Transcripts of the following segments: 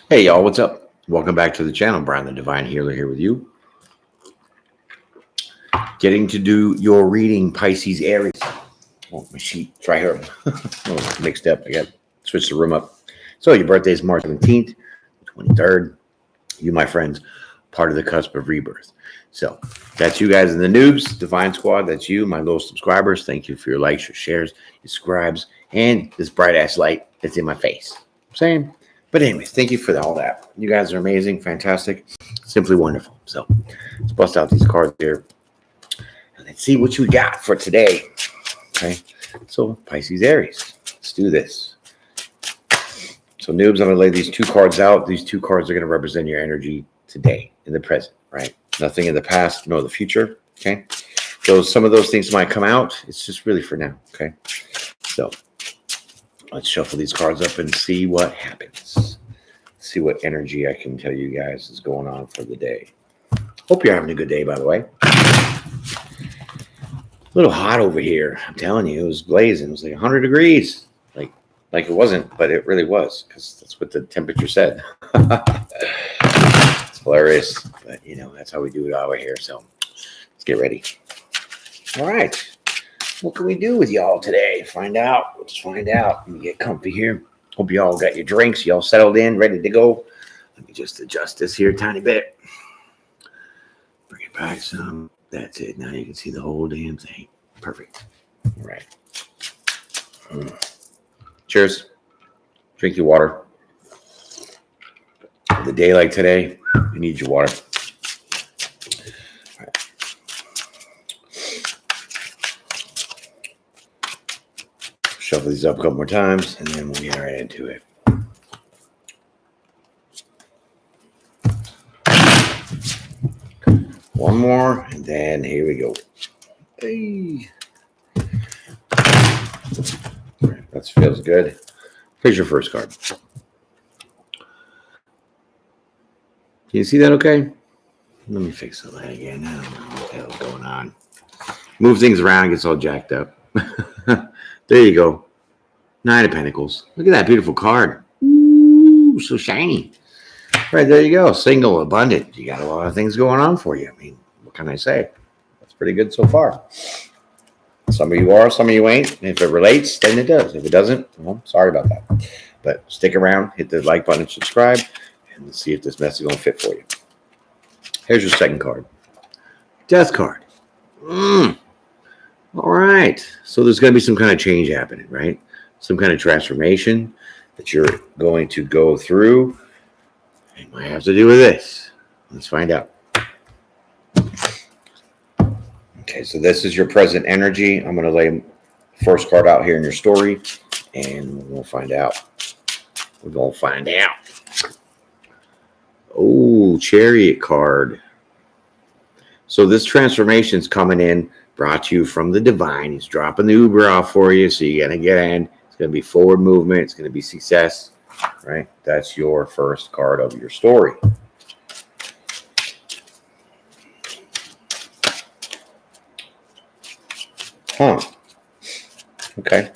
Hey y'all, what's up? Welcome back to the channel. Brian the Divine Healer here with you. Getting to do your reading, Pisces, Aries. Oh, my sheet's right here. Oh, mixed up. I got to switch the room up. So your birthday is March 17th, 23rd. You, my friends, part of the cusp of rebirth. So that's you guys in the noobs, Divine Squad. That's you, my loyal subscribers. Thank you for your likes, your shares, your subscribes, and this bright ass light that's in my face. Same. But anyways, thank you for all that. You guys are amazing, fantastic, simply wonderful. So let's bust out these cards here. And let's see what you got for today. Okay. So Pisces, Aries. Let's do this. So noobs, I'm going to lay these two cards out. These two cards are going to represent your energy today, in the present, right? Nothing in the past nor the future. Okay. So some of those things might come out. It's just really for now. Okay. So let's shuffle these cards up and see what happens. See what energy I can tell you guys is going on for the day. Hope you're having a good day, by the way. A little hot over here. I'm telling you, it was blazing. It was like 100 degrees. Like it wasn't, but it really was, because that's what the temperature said. It's hilarious, but you know, that's how we do it over here. So let's get ready. All right. What can we do with y'all today? Find out. Let's find out. Let me get comfy here. Hope y'all got your drinks. Y'all settled in, ready to go. Let me just adjust this here a tiny bit. Bring it back some. That's it. Now you can see the whole damn thing. Perfect. All right. Cheers. Drink your water. The day like today, you need your water. All right. Shuffle these up a couple more times, and then we'll get right into it. One more, and then here we go. Hey. That feels good. Here's your first card. Can you see that okay? Let me fix the light again. I don't know what the hell's going on. Move things around, gets all jacked up. There you go. Nine of Pentacles. Look at that beautiful card. Ooh, so shiny. Right, there you go. Single, abundant. You got a lot of things going on for you. I mean, what can I say? That's pretty good so far. Some of you are, some of you ain't. If it relates, then it does. If it doesn't, well, sorry about that. But stick around, hit the like button, subscribe, and see if this mess is going to fit for you. Here's your second card. Death card. All right. So there's going to be some kind of change happening, right? Some kind of transformation that you're going to go through. It might have to do with this. Let's find out. Okay, so this is your present energy. I'm going to lay the first card out here in your story, and we'll find out. We're going to find out. Oh, Chariot card. So this transformation is coming in, brought to you from the divine. He's dropping the Uber off for you, so you're going to get in. It's going to be forward movement. It's going to be success, right? That's your first card of your story. Huh. Okay.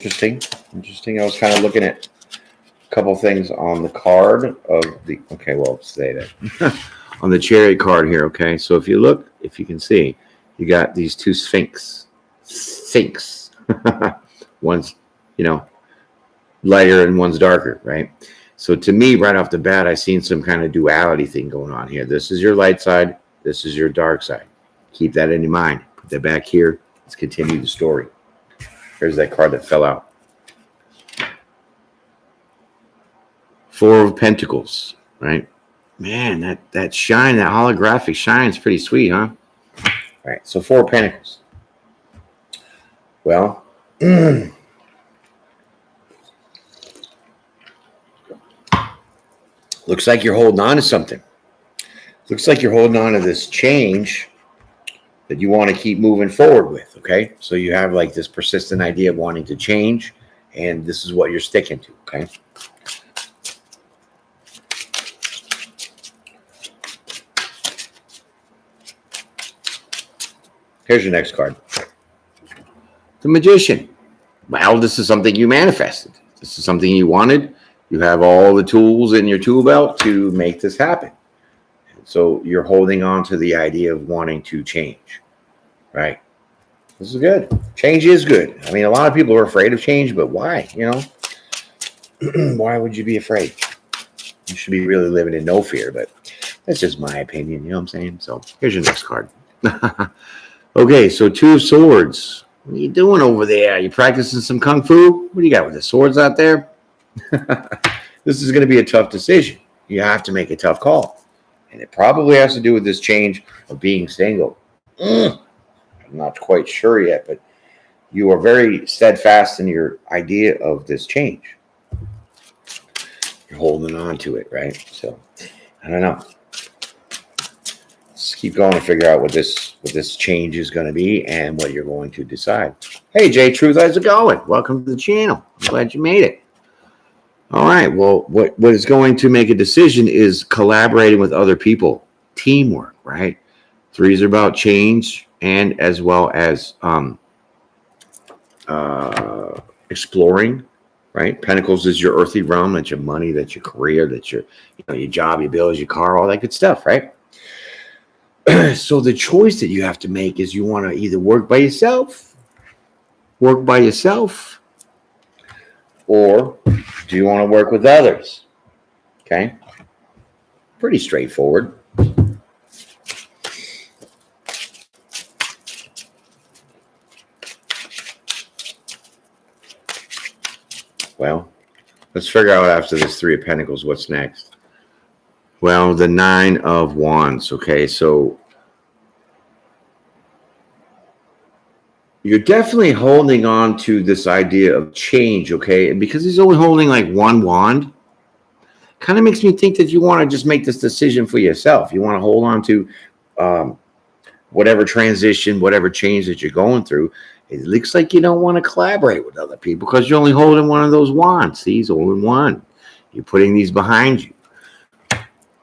Interesting. I was kind of looking at a couple things on the card of the... Okay, well, say that. On the Chariot card here, okay? So if you look, if you can see, you got these two Sphinx. One's, lighter and one's darker, right? So to me, right off the bat, I seen some kind of duality thing going on here. This is your light side. This is your dark side. Keep that in your mind. Put that back here. Let's continue the story. Here's that card that fell out. Four of Pentacles, right? Man, that shine, that holographic shine is pretty sweet, huh? All right, so Four of Pentacles. Well, looks like you're holding on to something. Looks like you're holding on to this change that you want to keep moving forward with, okay? So you have like this persistent idea of wanting to change, and this is what you're sticking to, okay? Here's your next card. The Magician. Well, this is something you manifested. This is something you wanted. You have all the tools in your tool belt to make this happen. So you're holding on to the idea of wanting to change, right? This is good. Change is good. I mean, a lot of people are afraid of change, but why? Why would you be afraid? You should be really living in no fear, but that's just my opinion. You know what I'm saying? So here's your next card. Okay, so 2 of Swords. What are you doing over there? Are you practicing some Kung Fu? What do you got with the swords out there? This is going to be a tough decision. You have to make a tough call. And it probably has to do with this change of being single. I'm not quite sure yet, but you are very steadfast in your idea of this change. You're holding on to it, right? So, I don't know. Let's keep going to figure out what this change is going to be and what you're going to decide. Hey, Jay Truth, how's it going? Welcome to the channel. I'm glad you made it. All right. Well, what is going to make a decision is collaborating with other people, teamwork, right? 3s are about change and as well as exploring, right? Pentacles is your earthly realm. That's your money. That's your career. That's your job, your bills, your car, all that good stuff, right? So the choice that you have to make is you want to either work by yourself, or do you want to work with others? Okay. Pretty straightforward. Well, let's figure out after this 3 of Pentacles what's next. Well, the 9 of Wands. Okay, so you're definitely holding on to this idea of change, okay? And because he's only holding like 1 wand, kind of makes me think that you want to just make this decision for yourself. You want to hold on to whatever transition, whatever change that you're going through. It looks like you don't want to collaborate with other people because you're only holding one of those wands. See, he's holding one. You're putting these behind you.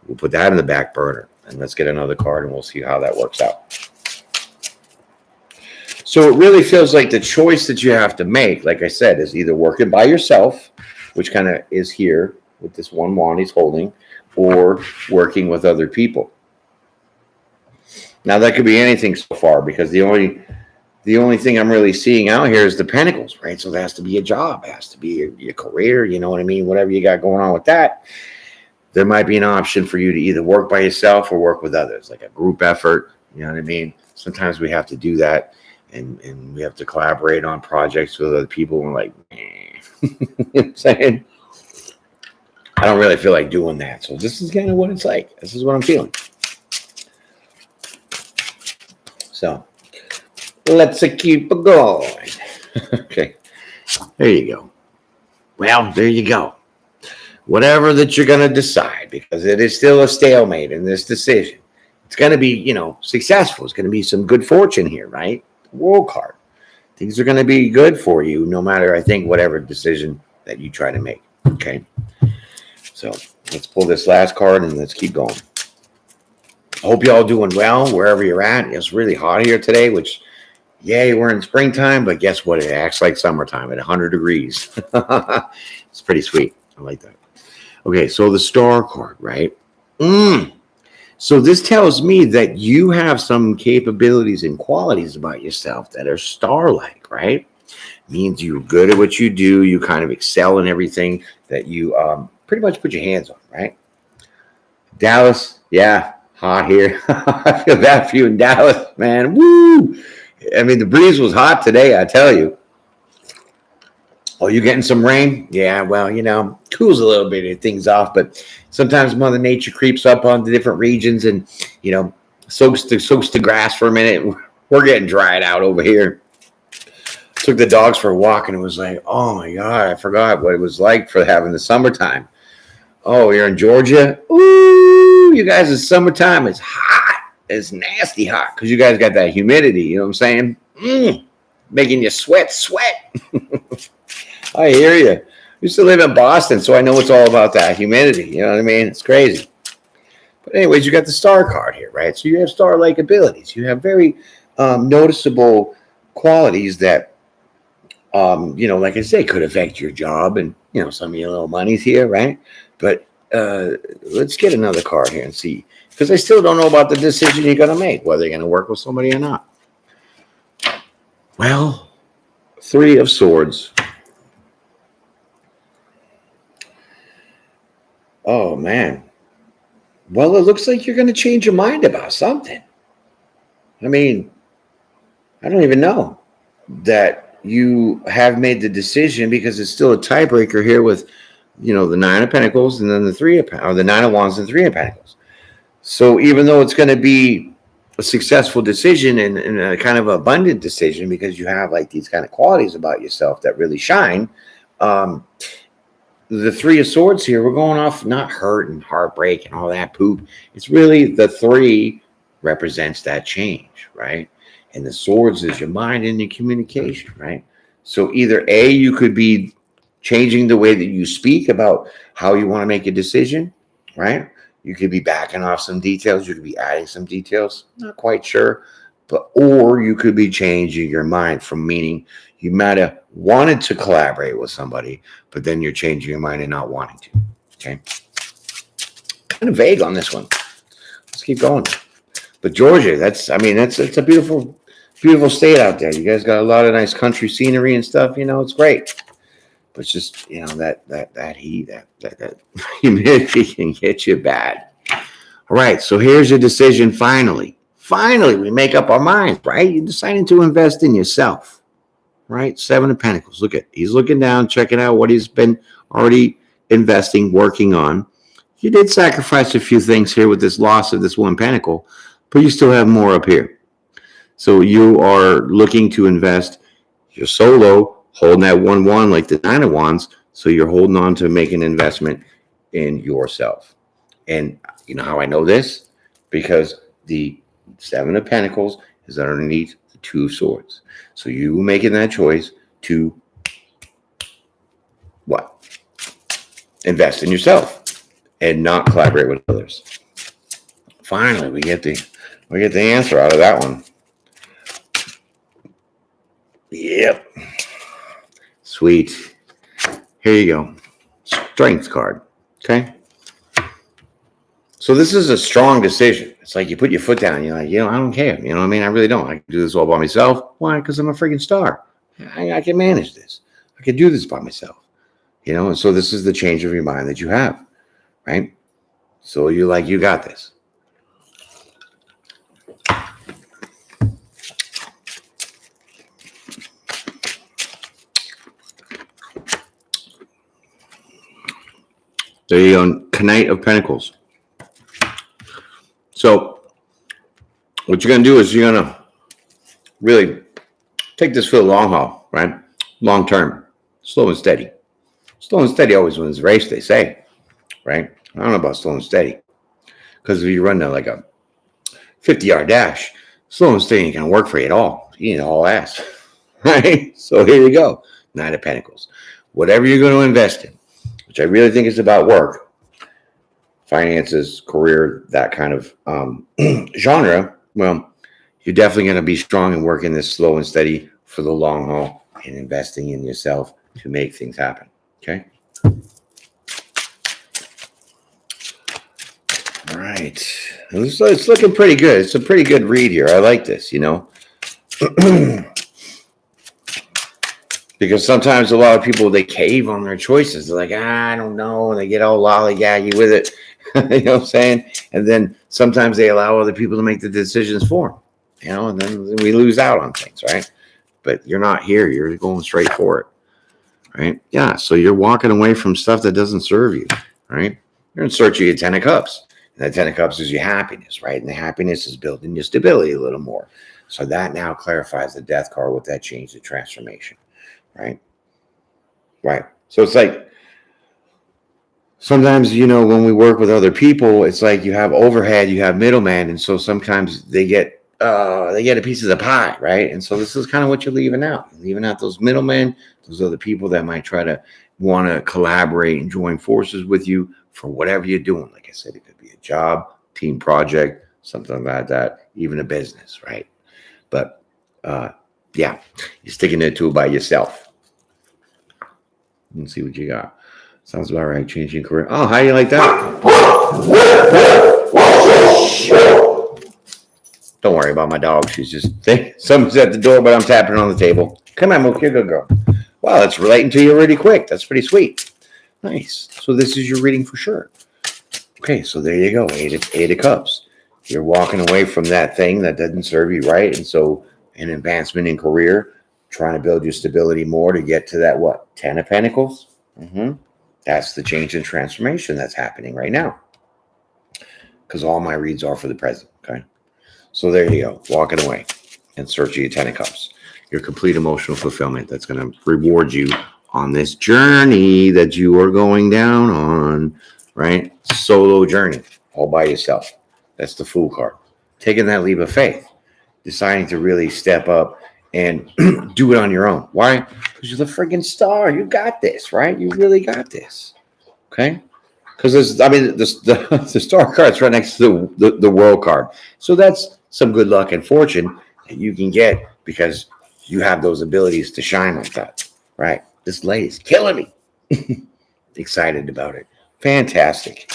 We'll put that in the back burner. And let's get another card and we'll see how that works out. So it really feels like the choice that you have to make, like I said, is either working by yourself, which kind of is here with this 1 wand he's holding, or working with other people. Now that could be anything so far because the only thing I'm really seeing out here is the Pentacles, right? So there has to be a job, it has to be your career, you know what I mean? Whatever you got going on with that, there might be an option for you to either work by yourself or work with others, like a group effort, you know what I mean? Sometimes we have to do that. And we have to collaborate on projects with other people. And we're like, you know what I'm saying? I don't really feel like doing that. So this is kind of what it's like. This is what I'm feeling. So let's keep going. Okay. There you go. Well, there you go. Whatever that you're going to decide, because it is still a stalemate in this decision. It's going to be, successful. It's going to be some good fortune here, right? World card. Things are going to be good for you no matter, I think, whatever decision that you try to make. Okay. So let's pull this last card and let's keep going. I hope you're all doing well wherever you're at. It's really hot here today, which, yay, we're in springtime, but guess what? It acts like summertime at 100 degrees. It's pretty sweet. I like that. Okay, so the Star card, right? So this tells me that you have some capabilities and qualities about yourself that are star-like, right? Means you're good at what you do. You kind of excel in everything that you pretty much put your hands on, right? Dallas, yeah, hot here. I feel bad for you in Dallas, man. Woo! I mean, the breeze was hot today, I tell you. Oh, you getting some rain? Yeah, well, cools a little bit of things off, but sometimes Mother Nature creeps up on the different regions and, soaks the grass for a minute. We're getting dried out over here. Took the dogs for a walk and it was like, oh my God, I forgot what it was like for having the summertime. Oh, you're in Georgia? Ooh, you guys, it's summertime. It's hot. It's nasty hot because you guys got that humidity. You know what I'm saying? Making you sweat. I hear you. I used to live in Boston, so I know it's all about that humidity. You know what I mean? It's crazy. But anyways, you got the Star card here, right? So you have star-like abilities. You have very noticeable qualities that, like I say, could affect your job and some of your little money's here, right? But let's get another card here and see, because I still don't know about the decision you're going to make, whether you're going to work with somebody or not. Well, Three of Swords. Oh, man. Well, it looks like you're going to change your mind about something. I mean, I don't even know that you have made the decision, because it's still a tiebreaker here with, the Nine of Pentacles and then the Nine of Wands and Three of Pentacles. So even though it's going to be a successful decision and a kind of abundant decision, because you have like these kind of qualities about yourself that really shine, the Three of Swords here, we're going off not hurt and heartbreak and all that poop. It's really the three represents that change, right? And the Swords is your mind and your communication, right? So either A, you could be changing the way that you speak about how you want to make a decision, right? You could be backing off some details. You could be adding some details. Not quite sure. Or you could be changing your mind, from meaning you might have wanted to collaborate with somebody, but then you're changing your mind and not wanting to. Okay. Kind of vague on this one. Let's keep going. But Georgia, it's a beautiful, beautiful state out there. You guys got a lot of nice country scenery and stuff. It's great. But it's just, that heat, that humidity can get you bad. All right, so here's your decision finally. Finally, we make up our minds, right? You're deciding to invest in yourself, right? Seven of Pentacles. He's looking down, checking out what he's been already investing, working on. You did sacrifice a few things here with this loss of this one pentacle, but you still have more up here. So you are looking to invest. You're solo, holding that 1-1 like the Nine of Wands. So you're holding on to make an investment in yourself. And you know how I know this? Because the Seven of Pentacles is underneath the Two of Swords. So you making that choice to what? Invest in yourself and not collaborate with others. Finally, we get the answer out of that one. Yep. Sweet. Here you go. Strength card. Okay. So this is a strong decision. It's like you put your foot down and you're like, I don't care. You know what I mean? I really don't. I can do this all by myself. Why? Because I'm a freaking star. I can manage this. I can do this by myself. And so this is the change of your mind that you have, right? So you're like, you got this. There you go. Knight of Pentacles. So what you're going to do is you're going to really take this for the long haul, right? Long term. Slow and steady. Slow and steady always wins the race, they say, right? I don't know about slow and steady. Because if you run like a 50-yard dash, slow and steady ain't going to work for you at all. You need all ass, right? So here you go. Nine of Pentacles. Whatever you're going to invest in, which I really think is about work, finances, career, that kind of genre, well, you're definitely going to be strong in working this slow and steady for the long haul and investing in yourself to make things happen. Okay. All right. It's looking pretty good. It's a pretty good read here. I like this, because sometimes a lot of people, they cave on their choices. They're like, I don't know. And they get all lollygaggy with it. You know what I'm saying? And then sometimes they allow other people to make the decisions for them, and then we lose out on things, right? But you're not here. You're going straight for it, right? Yeah. So you're walking away from stuff that doesn't serve you, right? You're in search of your Ten of Cups. And the Ten of Cups is your happiness, right? And the happiness is building your stability a little more. So that now clarifies the Death card with that change, the transformation, right? Right. So it's like, sometimes, when we work with other people, it's like you have overhead, you have middleman. And so sometimes they get a piece of the pie, right? And so this is kind of what you're leaving out. You're leaving out those middlemen, those other people that might try to want to collaborate and join forces with you for whatever you're doing. Like I said, it could be a job, team project, something like that, even a business, right? But yeah, you're sticking it to it by yourself. And see what you got. Sounds about right. Changing career. Oh, how do you like that? Don't worry about my dog. She's just someone's at the door, but I'm tapping on the table. Come on, Mookie, good girl. Wow, that's relating to you really quick. That's pretty sweet. Nice. So this is your reading for sure. Okay, so there you go. Eight of Cups. You're walking away from that thing that doesn't serve you right, and so an advancement in career, trying to build your stability more to get to that what? 10 of Pentacles. That's the change and transformation that's happening right now. Because all my reads are for the present. Okay, so there you go. Walking away in search of your 10 of Cups. Your complete emotional fulfillment that's going to reward you on this journey that you are going down on. Right? Solo journey, all by yourself. That's the Fool card. Taking that leap of faith, deciding to really step up and do it on your own. Why? Because you're the friggin' star. You got this, right? You really got this. Okay? Because the star card's right next to the world card. So that's some good luck and fortune that you can get because you have those abilities to shine like that. Right? This lady's killing me. Excited about it. Fantastic.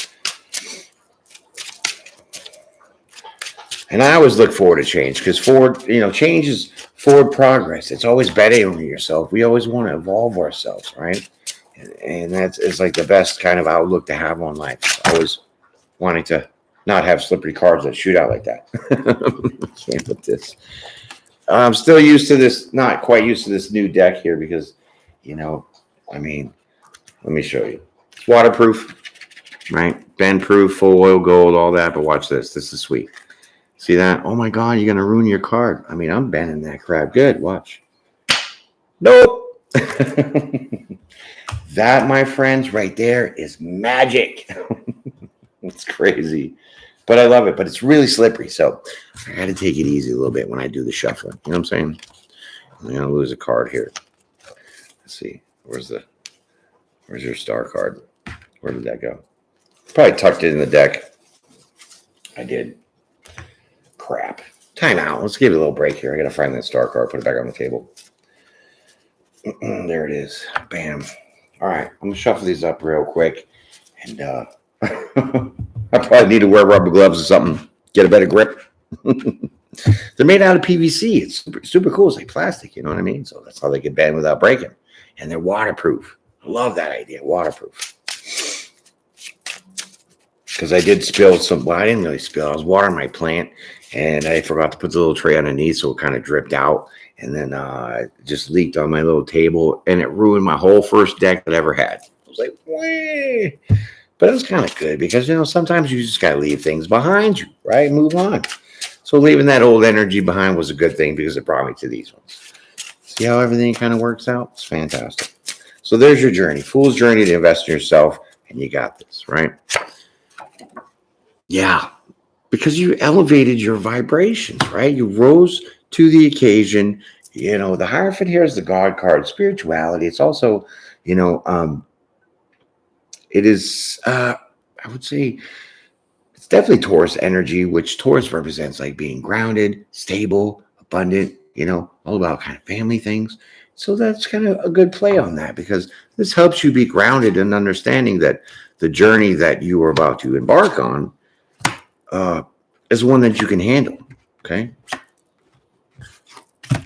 And I always look forward to change because change is forward progress. It's always bettering yourself. We always want to evolve ourselves, right? And it's like the best kind of outlook to have on life. Always wanting to not have slippery cards that shoot out like that. I can't put this. I'm still used to this, not quite used to this new deck here because, let me show you. It's waterproof. Right? Bend proof, full oil gold, all that. But watch this. This is sweet. See that? Oh my God, you're going to ruin your card. I mean, I'm bending that crap. Good. Watch. Nope. That, my friends, right there is magic. It's crazy. But I love it. But it's really slippery. So I got to take it easy a little bit when I do the shuffling. You know what I'm saying? I'm going to lose a card here. Let's see. Where's your star card? Where did that go? Probably tucked it in the deck. I did. Crap. Time out. Let's give it a little break here. I got to find that star card. Put it back on the table. There it is. Bam. All right. I'm going to shuffle these up real quick. And I probably need to wear rubber gloves or something. Get a better grip. They're made out of PVC. It's super, super cool. It's like plastic. You know what I mean? So that's how they can bend without breaking. And they're waterproof. I love that idea. Waterproof. Because I did spill some. Well, I didn't really spill. I was watering my plant. And I forgot to put the little tray underneath. So it kind of dripped out. And then it just leaked on my little table. And it ruined my whole first deck that I ever had. I was like, wait. But it was kind of good. Because, sometimes you just got to leave things behind you. Right? Move on. So leaving that old energy behind was a good thing. Because it brought me to these ones. See how everything kind of works out? It's fantastic. So there's your journey. Fool's journey to invest in yourself. And you got this. Right? Yeah. Because you elevated your vibrations, right? You rose to the occasion. The Hierophant here is the God card, spirituality. It's also, it is, I would say, it's definitely Taurus energy, which Taurus represents like being grounded, stable, abundant, all about kind of family things. So that's kind of a good play on that because this helps you be grounded and understanding that the journey that you are about to embark on is one that you can handle. Okay.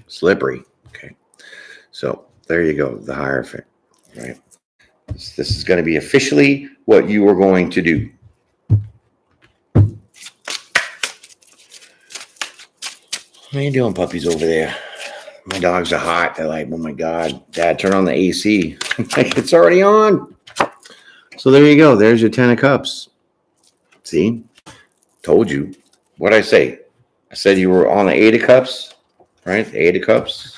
Slippery. Okay. So there you go. The Hierophant. Right. This is going to be officially what you are going to do. How you doing, puppies over there? My dogs are hot. They're like, oh my God, Dad, turn on the AC. Like, it's already on. So there you go. There's your 10 of Cups. See? Told you. What'd I say? I said you were on the 8 of Cups, right? The 8 of Cups.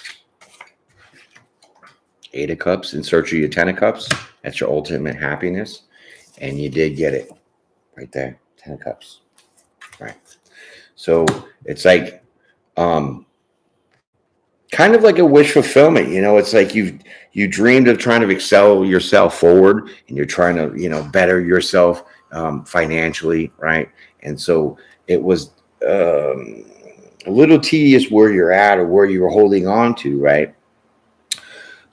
8 of Cups in search of your 10 of Cups. That's your ultimate happiness. And you did get it right there. 10 of Cups. Right. So it's like kind of like a wish fulfillment. It's like you dreamed of trying to excel yourself forward and you're trying to, better yourself financially. Right. And so it was a little tedious where you're at or where you were holding on to. Right.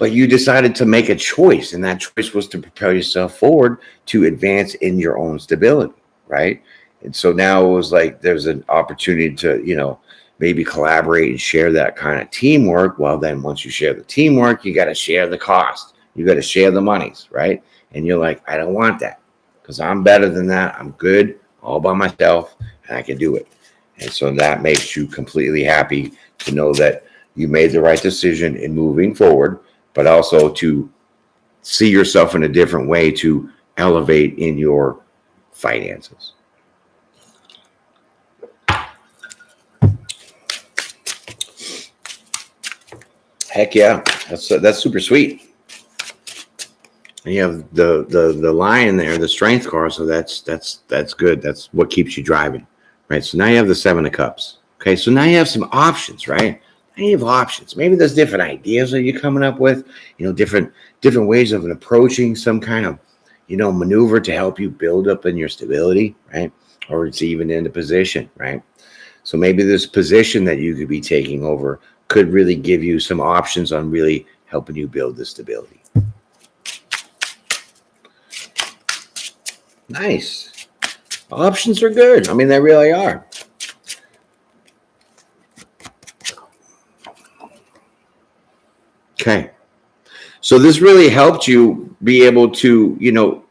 but you decided to make a choice, and that choice was to propel yourself forward to advance in your own stability, right? And so now it was like there's an opportunity to, maybe collaborate and share that kind of teamwork. Well, then once you share the teamwork, you got to share the cost. You got to share the monies, right? And you're like, I don't want that because I'm better than that. I'm good all by myself and I can do it. And so that makes you completely happy to know that you made the right decision in moving forward, but also to see yourself in a different way to elevate in your finances. Heck yeah, that's super sweet. And you have the lion there, the strength card, so that's good. That's what keeps you driving, right? So now you have the 7 of Cups. Okay, so now you have some options, right? Now you have options. Maybe there's different ideas that you're coming up with, different ways of approaching some kind of, maneuver to help you build up in your stability, right? Or it's even in the position, right? So maybe this position that you could be taking over could really give you some options on really helping you build the stability. Nice. Options are good. I mean, they really are. Okay. So this really helped you be able to,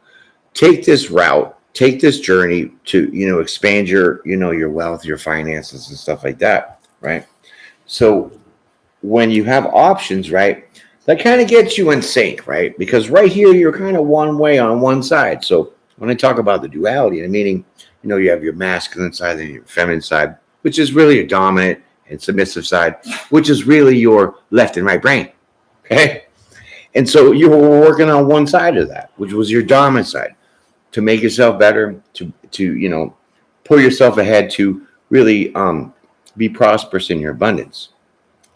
take this route, take this journey to, expand your, your wealth, your finances and stuff like that, right? So when you have options, right, that kind of gets you in sync, right? Because right here, you're kind of one way on one side. So when I talk about the duality, meaning, you have your masculine side and your feminine side, which is really your dominant and submissive side, which is really your left and right brain. Okay. And so you were working on one side of that, which was your dominant side, to make yourself better, to pull yourself ahead, to really be prosperous in your abundance.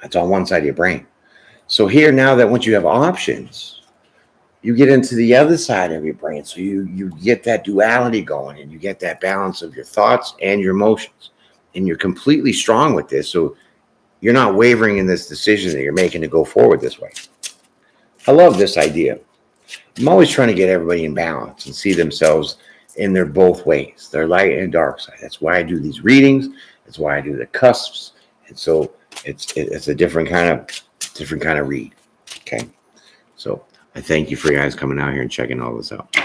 That's on one side of your brain. So here, now that once you have options, you get into the other side of your brain. So you get that duality going, and you get that balance of your thoughts and your emotions. And you're completely strong with this. So you're not wavering in this decision that you're making to go forward this way. I love this idea. I'm always trying to get everybody in balance and see themselves in their both ways, their light and dark side. That's why I do these readings. That's why I do the cusps. And so it's a different kind of read. Okay. So I thank you for you guys coming out here and checking all this out.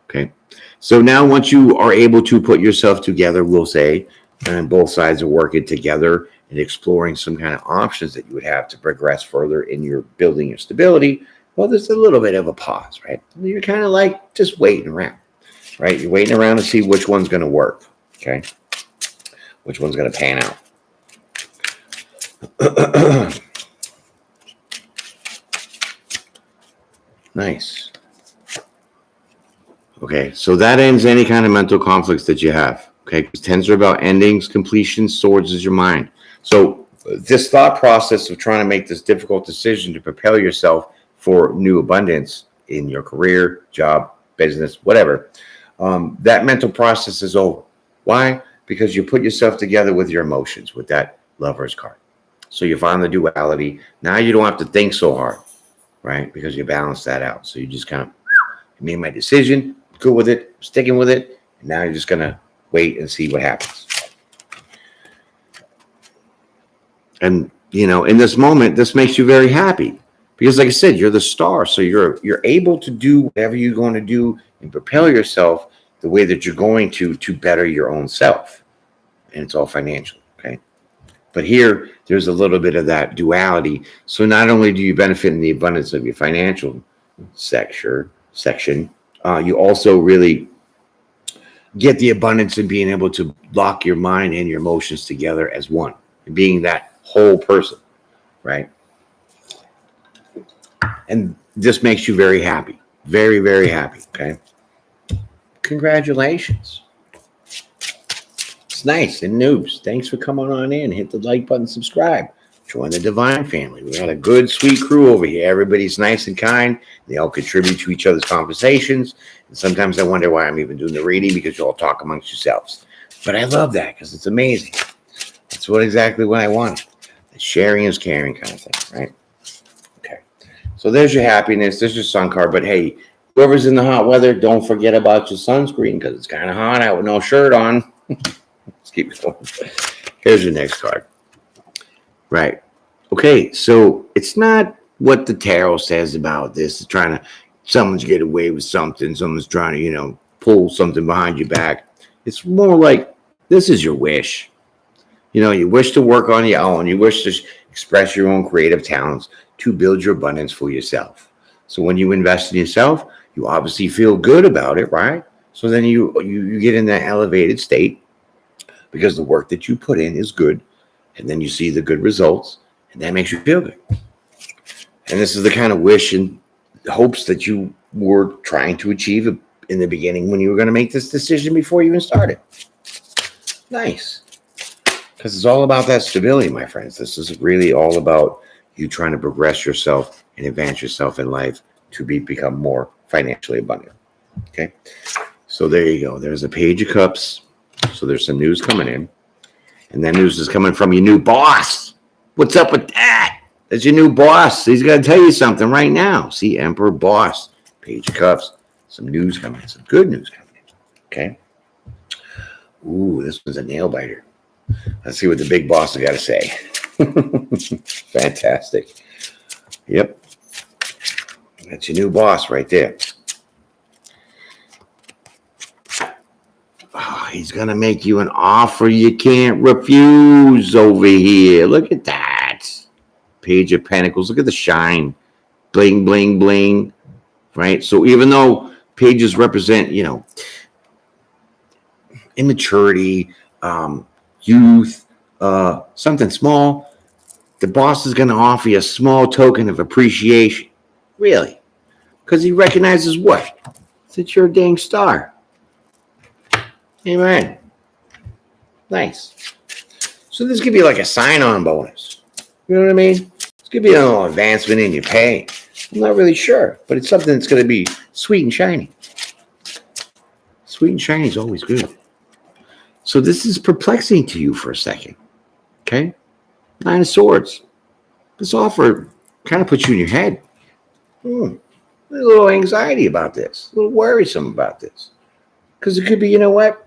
Okay. So now once you are able to put yourself together, we'll say, and both sides are working together and exploring some kind of options that you would have to progress further in your building your stability, well, there's a little bit of a pause, right? You're kind of like just waiting around, right? You're waiting around to see which one's going to work, okay? Which one's going to pan out. Nice. Okay, so that ends any kind of mental conflicts that you have, okay? Because tens are about endings, completions, swords is your mind. So this thought process of trying to make this difficult decision to propel yourself for new abundance in your career, job, business, whatever, that mental process is over. Why? Because you put yourself together with your emotions, with that Lover's card. So you find the duality. Now you don't have to think so hard, right? Because you balance that out. So you just kind of made my decision, good with it, sticking with it. And now you're just going to wait and see what happens. And, in this moment, this makes you very happy. Because like I said, you're the star. So you're able to do whatever you're going to do and propel yourself the way that you're going to better your own self. And it's all financial. Okay. But here, there's a little bit of that duality. So not only do you benefit in the abundance of your financial section, you also really get the abundance in being able to lock your mind and your emotions together as one, and being that whole person, right? And this makes you very happy. Very, very happy, okay? Congratulations. It's nice. And noobs, thanks for coming on in. Hit the like button, subscribe. Join the Divine family. We got a good, sweet crew over here. Everybody's nice and kind. They all contribute to each other's conversations. And sometimes I wonder why I'm even doing the reading, because you all talk amongst yourselves. But I love that because it's amazing. That's exactly what I wanted. The sharing is caring kind of thing, right? Okay. So there's your happiness. There's your sun card. But hey, whoever's in the hot weather, don't forget about your sunscreen because it's kind of hot out with no shirt on. Let's keep going. Here's your next card. Right. Okay. So it's not what the tarot says about this. It's trying to, someone's get away with something. Someone's trying to, pull something behind your back. It's more like this is your wish. You wish to work on your own. You wish to express your own creative talents to build your abundance for yourself. So when you invest in yourself, you obviously feel good about it, right? So then you get in that elevated state because the work that you put in is good. And then you see the good results, and that makes you feel good. And this is the kind of wish and hopes that you were trying to achieve in the beginning when you were going to make this decision before you even started. Nice. Because it's all about that stability, my friends. This is really all about you trying to progress yourself and advance yourself in life to become more financially abundant. Okay. So there you go. There's a Page of Cups. So there's some news coming in. And that news is coming from your new boss. What's up with that? That's your new boss. He's going to tell you something right now. See, Emperor, boss, Page of Cups. Some news coming in. Some good news coming in. Okay. Ooh, this one's a nail biter. Let's see what the big boss has got to say. Fantastic. Yep. That's your new boss right there. Oh, he's going to make you an offer you can't refuse over here. Look at that. Page of Pentacles. Look at the shine. Bling, bling, bling. Right? So even though pages represent, immaturity, youth, something small, the boss is going to offer you a small token of appreciation. Really? Because he recognizes what? That you're a dang star. Amen. Nice. So this could be like a sign-on bonus. You know what I mean? This could be a little advancement in your pay. I'm not really sure, but it's something that's going to be sweet and shiny. Sweet and shiny is always good. So this is perplexing to you for a second. Okay? Nine of Swords. This offer kind of puts you in your head. A little anxiety about this. A little worrisome about this. Because it could be, you know what?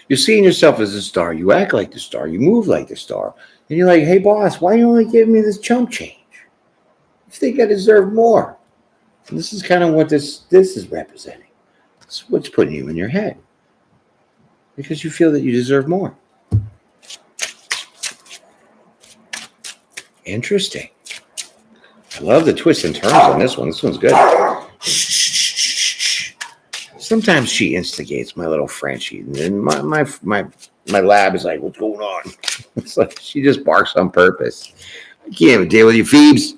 You're seeing yourself as a star. You act like the star. You move like the star. And you're like, hey, boss, why you only give me this chump change? You think I deserve more. And this is kind of what this is representing. It's what's putting you in your head. Because you feel that you deserve more. Interesting. I love the twists and turns on this one. This one's good. Sometimes she instigates my little Frenchie, and my lab is like, "What's going on?" It's like she just barks on purpose. I can't even deal with you, Phoebes.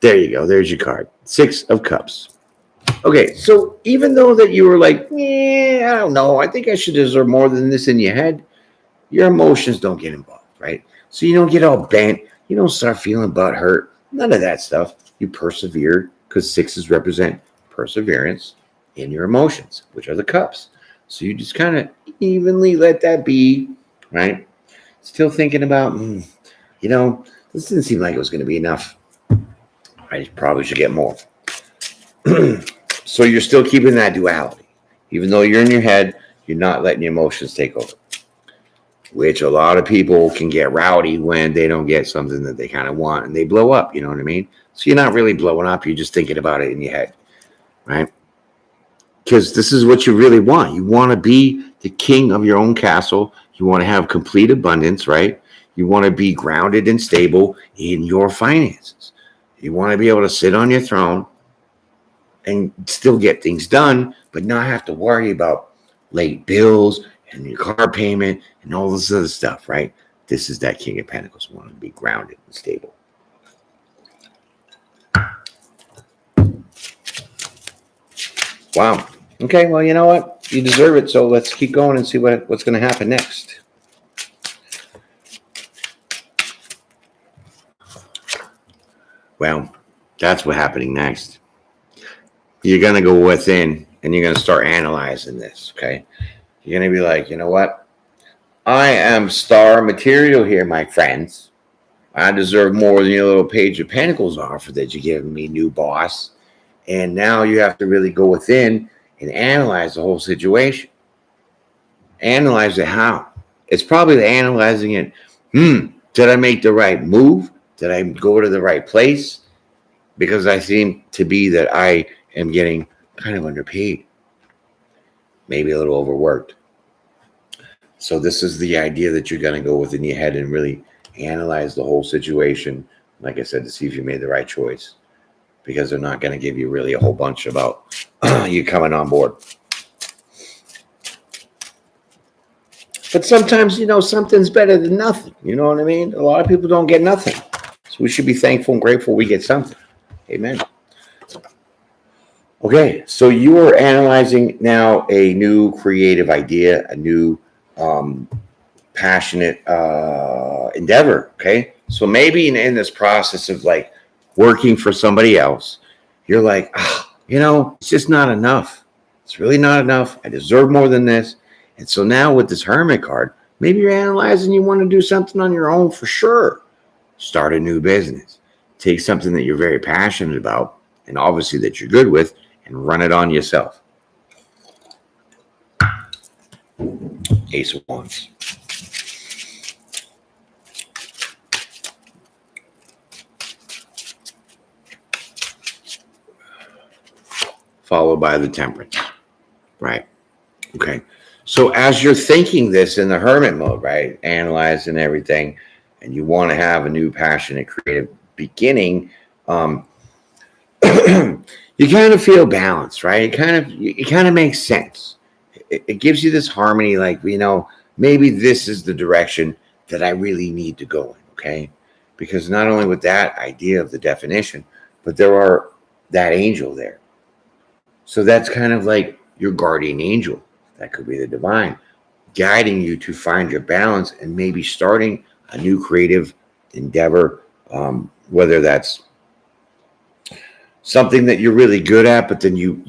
There you go. There's your card. 6 of Cups. Okay, so even though that you were like, I don't know, I think I should deserve more than this in your head, your emotions don't get involved, right? So you don't get all bent. You don't start feeling butthurt. None of that stuff. You persevere because 6s represent perseverance in your emotions, which are the cups. So you just kind of evenly let that be, right? Still thinking about, this didn't seem like it was going to be enough. I probably should get more. So you're still keeping that duality. Even though you're in your head, you're not letting your emotions take over. Which a lot of people can get rowdy when they don't get something that they kind of want and they blow up, you know what I mean? So you're not really blowing up, you're just thinking about it in your head, right? Because this is what you really want. You want to be the king of your own castle. You want to have complete abundance, right? You want to be grounded and stable in your finances. You want to be able to sit on your throne and still get things done, but not have to worry about late bills and your car payment and all this other stuff, right? This is that King of Pentacles. You want to be grounded and stable. Wow. Okay, well, you know what? You deserve it, so let's keep going and see what's going to happen next. Well, that's what's happening next. You're going to go within and you're going to start analyzing this, okay? You're going to be like, you know what? I am star material here, my friends. I deserve more than your little Page of Pentacles offer that you're giving me, new boss. And now you have to really go within and analyze the whole situation. Analyze it how. It's probably analyzing it. Did I make the right move? Did I go to the right place? Because I seem to be that I am getting kind of underpaid, maybe a little overworked. So this is the idea that you're going to go within your head and really analyze the whole situation, like I said, to see if you made the right choice, because they're not going to give you really a whole bunch about you coming on board. But sometimes, something's better than nothing. You know what I mean? A lot of people don't get nothing. So we should be thankful and grateful we get something. Amen. Okay, so you are analyzing now a new creative idea, a new passionate endeavor. Okay, so maybe in this process of like working for somebody else, you're like, it's just not enough. It's really not enough. I deserve more than this. And so now with this Hermit card, maybe you're analyzing you want to do something on your own for sure. Start a new business. Take something that you're very passionate about and obviously that you're good with and run it on yourself. Ace of Wands. Followed by the Temperance. Right. Okay. So as you're thinking this in the Hermit mode, right, analyzing everything, and you want to have a new passionate creative beginning, you kind of feel balanced, right? It kind of makes sense. It gives you this harmony, like, maybe this is the direction that I really need to go in, okay? Because not only with that idea of the definition, but there are that angel there. So that's kind of like your guardian angel. That could be the divine, guiding you to find your balance and maybe starting a new creative endeavor, whether that's something that you're really good at, but then you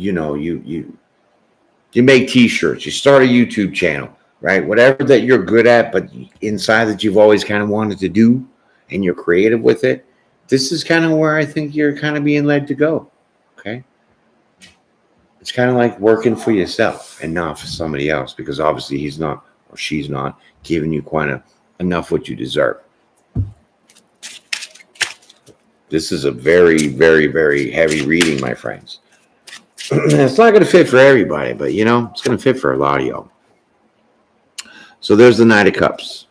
make t-shirts, you start a YouTube channel, right? Whatever that you're good at, but inside that you've always kind of wanted to do and you're creative with it. This is kind of where I think you're kind of being led to go. Okay. It's kind of like working for yourself and not for somebody else, because obviously he's not or she's not giving you quite enough what you deserve. This is a very, very, very heavy reading, my friends. It's not going to fit for everybody, but it's going to fit for a lot of y'all. So there's the Knight of Cups.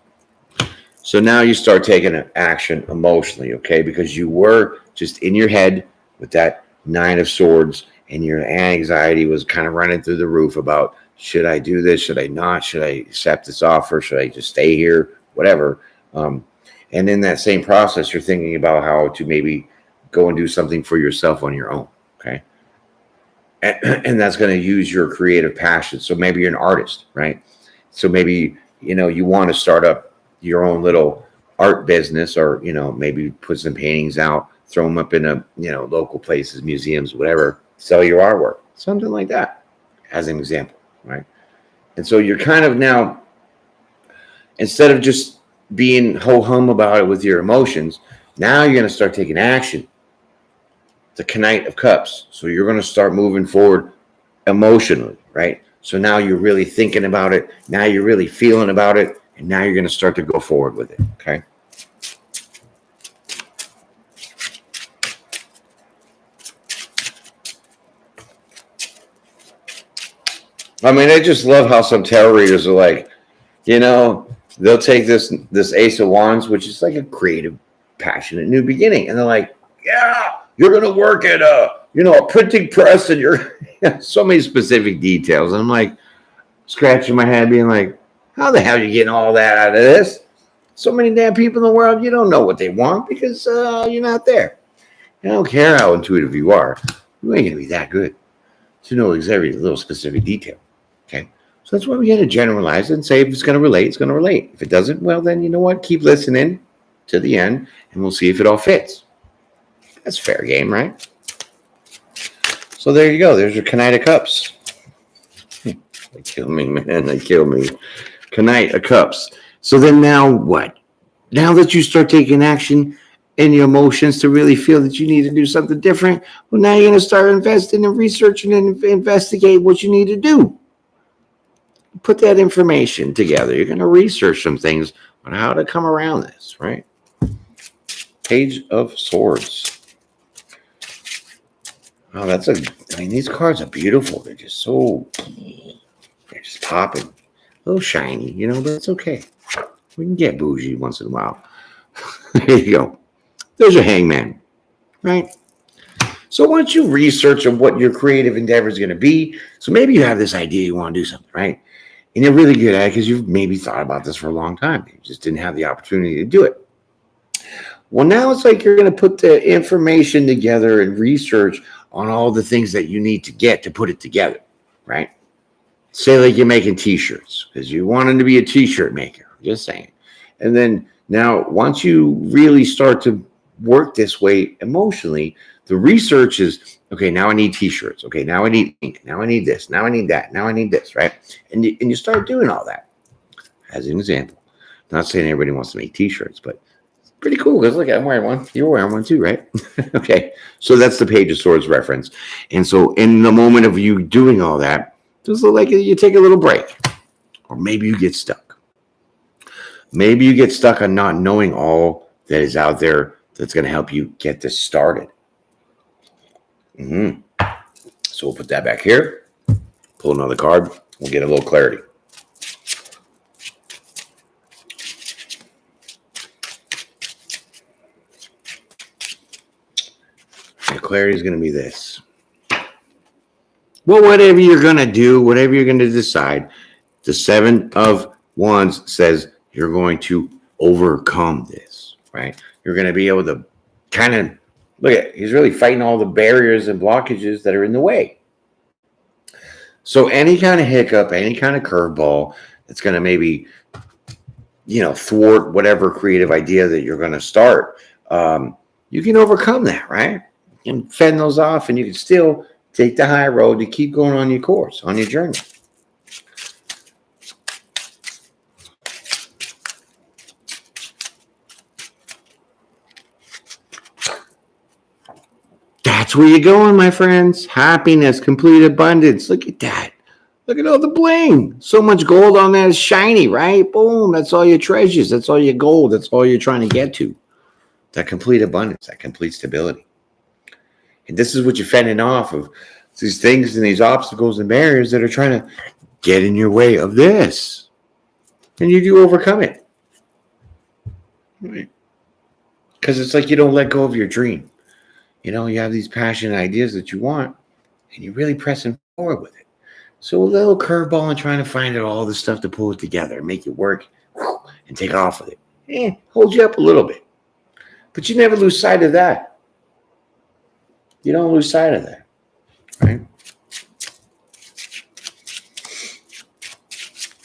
So now you start taking action emotionally, okay? Because you were just in your head with that Nine of Swords, and your anxiety was kind of running through the roof about, should I do this? Should I not? Should I accept this offer? Should I just stay here? Whatever. And in that same process, you're thinking about how to maybe go and do something for yourself on your own, okay? And that's going to use your creative passion. So maybe you're an artist, right? So maybe, you want to start up your own little art business, or, maybe put some paintings out, throw them up in local places, museums, whatever, sell your artwork, something like that, as an example, right? And so you're kind of now, instead of just being ho-hum about it with your emotions, now you're going to start taking action. The Knight of Cups. So you're going to start moving forward emotionally, right? So now you're really thinking about it. Now you're really feeling about it. And now you're going to start to go forward with it, okay? I mean, I just love how some tarot readers are like, they'll take this Ace of Wands, which is like a creative, passionate new beginning. And they're like, yeah, you're going to work at a printing press, and you're so many specific details. And I'm like scratching my head being like, how the hell are you getting all that out of this? So many damn people in the world, you don't know what they want because you're not there. I don't care how intuitive you are. You ain't going to be that good to know every little specific detail. Okay. So that's why we got to generalize it and say, if it's going to relate, it's going to relate. If it doesn't, well, then you know what? Keep listening to the end and we'll see if it all fits. That's fair game, right? So there you go. There's your Knight of Cups. They kill me, man. They kill me. Knight of Cups. So then now what? now that you start taking action in your emotions to really feel that you need to do something different, well, now you're going to start investing and researching and investigate what you need to do. Put that information together. You're going to research some things on how to come around this, right? Page of Swords. Oh, I mean, these cards are beautiful. They're just popping. A little shiny, but it's okay. We can get bougie once in a while. There you go. There's your Hangman, right? So once you research on what your creative endeavor is going to be, so maybe you have this idea you want to do something, right? And you're really good at it because you've maybe thought about this for a long time. You just didn't have the opportunity to do it. Well, now it's like you're going to put the information together and research on all the things that you need to get to put it together, right? Say like you're making t-shirts because you wanted to be a t-shirt maker, just saying. And then now once you really start to work this way emotionally, the research is, okay, now I need t-shirts. Okay, now I need ink. Now I need this. Now I need that. Now I need this, right? And you start doing all that. As an example. Not saying everybody wants to make t-shirts, but pretty cool because look, I'm wearing one. You're wearing one too, right? Okay, so that's the Page of Swords reference. And so in the moment of you doing all that, just look like you take a little break. Or maybe you get stuck. Maybe you get stuck on not knowing all that is out there that's going to help you get this started. So we'll put that back here. Pull another card. We'll get a little clarity. The clarity is going to be this. Well, whatever you're going to do, whatever you're going to decide, the Seven of Wands says you're going to overcome this, right? You're going to be able to kind of, look at, he's really fighting all the barriers and blockages that are in the way. So any kind of hiccup, any kind of curveball that's going to maybe, thwart whatever creative idea that you're going to start, you can overcome that, right? You can fend those off and you can still take the high road to keep going on your course, on your journey. That's where you're going, my friends. Happiness, complete abundance. Look at that. Look at all the bling. So much gold on that is shiny, right? Boom. That's all your treasures. That's all your gold. That's all you're trying to get to. That complete abundance, that complete stability. And this is what you're fending off of these things and these obstacles and barriers that are trying to get in your way of this. And you do overcome it. Right? Because it's like you don't let go of your dream. You have these passionate ideas that you want, and you're really pressing forward with it. So a little curveball and trying to find out all the stuff to pull it together, make it work, and take off with it. Hold you up a little bit. But you never lose sight of that. You don't lose sight of that, right?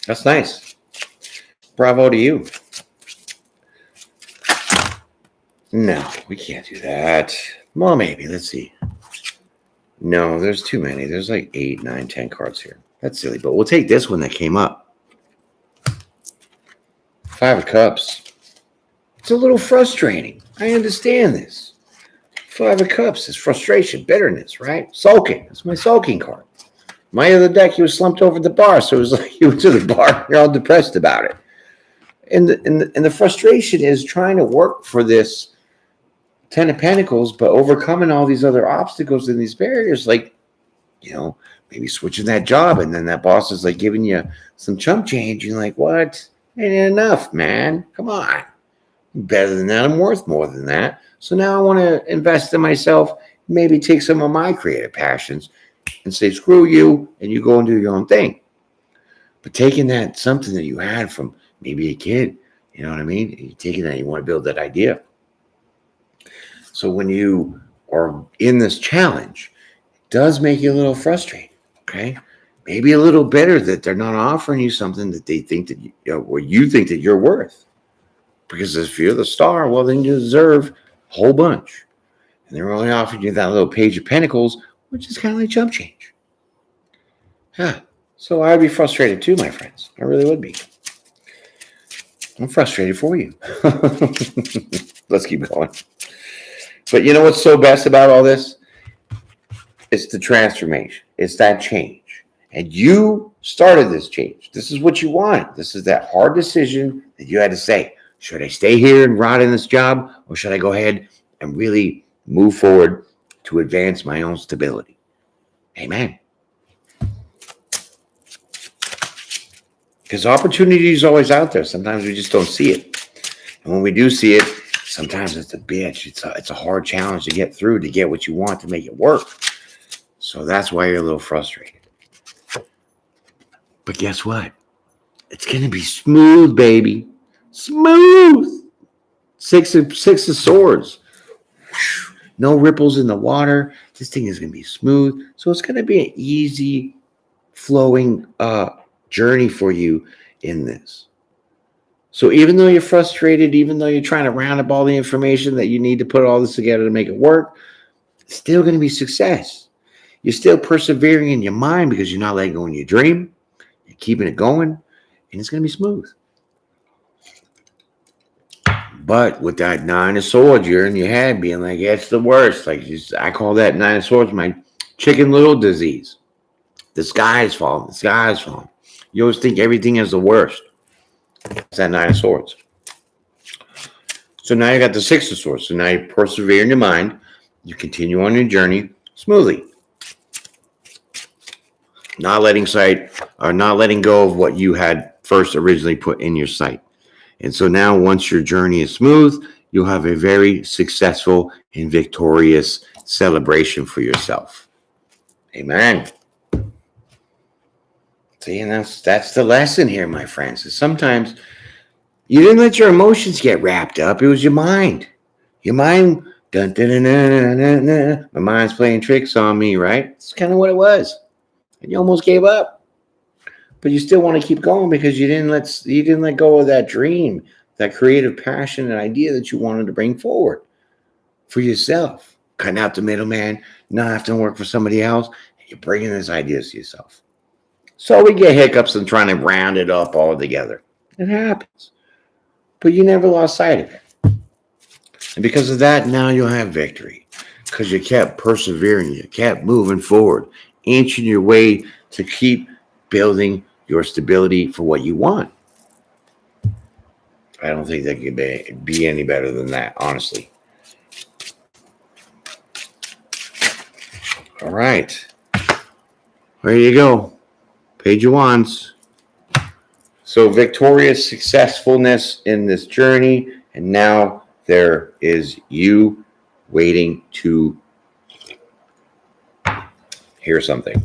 That's nice. Bravo to you. No, we can't do that. Well, maybe. Let's see. No, there's too many. There's like 8, 9, 10 cards here. That's silly, but we'll take this one that came up. 5 of Cups. It's a little frustrating. I understand this. 5 of Cups is frustration, bitterness, right? Sulking. That's my sulking card. My other deck, he was slumped over the bar, so it was like you went to the bar, you're all depressed about it. And the frustration is trying to work for this 10 of Pentacles, but overcoming all these other obstacles and these barriers, like, maybe switching that job, and then that boss is like giving you some chump change. You're like, what? Ain't enough, man. Come on. I'm better than that. I'm worth more than that. So now I want to invest in myself, maybe take some of my creative passions and say, screw you, and you go and do your own thing. But taking that, something that you had from maybe a kid, you know what I mean? You're taking that, you want to build that idea. So when you are in this challenge, it does make you a little frustrated, okay? Maybe a little bitter that they're not offering you something that they think that you think that you're worth. Because if you're the star, well, then you deserve a whole bunch. And they're only offering you that little Page of Pentacles, which is kind of like chump change. So I'd be frustrated too, my friends. I really would be. I'm frustrated for you. Let's keep going. But you know what's so best about all this? It's the transformation. It's that change. And you started this change. This is what you want. This is that hard decision that you had to say, should I stay here and rot in this job, or should I go ahead and really move forward to advance my own stability? Amen. Because opportunity is always out there. Sometimes we just don't see it. And when we do see it, sometimes it's a bitch. It's a hard challenge to get through, to get what you want, to make it work. So that's why you're a little frustrated. But guess what? It's going to be smooth, baby. Smooth. Six of swords. No ripples in the water. This thing is going to be smooth. So it's going to be an easy flowing journey for you in this. So even though you're frustrated, even though you're trying to round up all the information that you need to put all this together to make it work, it's still going to be success. You're still persevering in your mind because you're not letting go in your dream. You're keeping it going, and it's going to be smooth. But with that 9 of swords, you're in your head being like, yeah, it's the worst. Like I call that 9 of swords my chicken little disease. The sky is falling. The sky is falling. You always think everything is the worst. It's that 9 of swords. So now you got the 6 of swords. So now you persevere in your mind. You continue on your journey smoothly. Not letting go of what you had first originally put in your sight. And so now once your journey is smooth, you'll have a very successful and victorious celebration for yourself. Amen. See, and that's the lesson here, my friends. Is sometimes you didn't let your emotions get wrapped up. It was your mind. Your mind, dun, dun, dun, dun, dun, dun, my mind's playing tricks on me, right? It's kind of what it was. And you almost gave up. But you still want to keep going because you didn't let go of that dream, that creative passion and idea that you wanted to bring forward for yourself. Cutting out the middleman, not having to work for somebody else. You're bringing those ideas to yourself. So we get hiccups and trying to round it up all together. It happens. But you never lost sight of it. And because of that, now you'll have victory. Because you kept persevering. You kept moving forward. Inching your way to keep building your stability for what you want. I don't think that could be any better than that, honestly. All right. There you go. Page of Wands. So victorious successfulness in this journey. And now there is you waiting to hear something.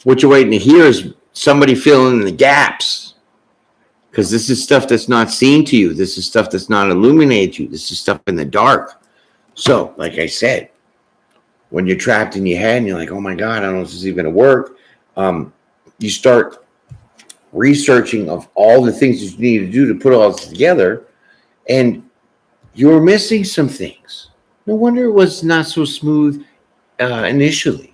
What you're waiting to hear is somebody filling in the gaps. Because this is stuff that's not seen to you. This is stuff that's not illuminated to you. This is stuff in the dark. So, like I said, when you're trapped in your head and you're like, oh my God, I don't know if this is even going to work. You start researching of all the things that you need to do to put all this together. And you're missing some things. No wonder it was not so smooth initially.